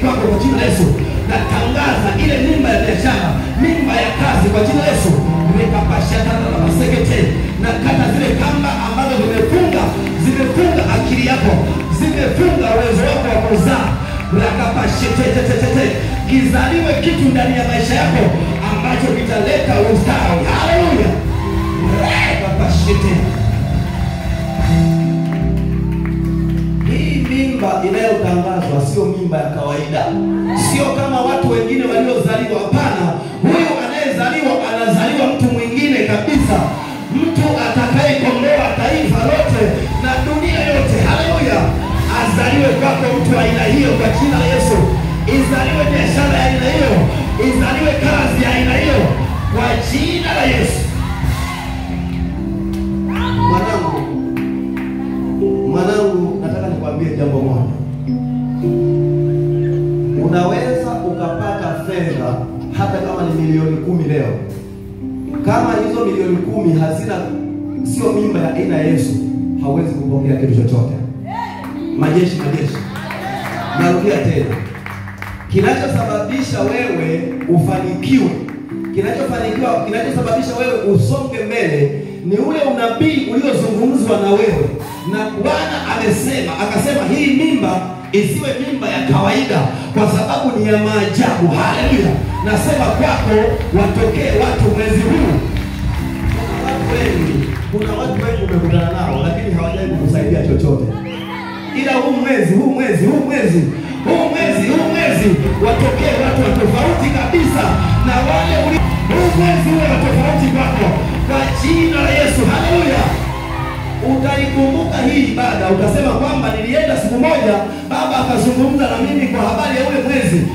kwako kwa jina la Yesu. Natangaza ile mimba ya biashara, mimba ya kazi kwa jina la Yesu. Nikapashana na masekete na kata zile kamba ambazo zimefunga akili yako, zimefunga uwezo wako wa kuzaa. Rakapashete kizaliwe kitu ndani ya maisha yako ambacho kitaleta ustawi. Haleluya. Rakapashete. Hii mimba inayotangazwa sio mimba ya kawaida. Sio kama watu wengine waliozaliwa, hapana. Huyu anayezaliwa anazaliwa mtu mwingine kabisa. Mtu atakayekomboa taifa lote na dunia yote. Haleluya. Azaliwe kwako mtu wa aina hiyo kwa jina la Yesu. Izaliwe biashara ya aina hiyo. Izaliwe kazi ya aina hiyo kwa jina la Yesu. Mwanangu, nataka nikwambie jambo moja. Unaweza ukapata fedha hata kama ni milioni 10 leo. Kama hizo milioni 10 hazina, sio mimba ya aina ya Yesu, hauwezi kupokea kitu chochote. Majeshi. Narudia tena. Kinachosababisha wewe ufanikiwe, kinachosababisha wewe usonge mbele ni ule unabii uliozungumzwa na wewe. Na Bwana akasema hii mimba isiwe mimba ya kawaida kwa sababu ni ya maajabu. Haleluya. Nasema kwako watokee watu mwezi huu. Kuna watu wengi umekutana nao lakini hawajai kukusaidia chochote. Ila huu mwezi watokee watu tofauti kabisa na wale huu mwezi uwe tofauti kwako kwa jina la Yesu. Haleluya. Utaikumbuka hii ibada, utasema kwamba nilienda siku moja Baba akazungumza na mimi kwa habari ya ule mwezi.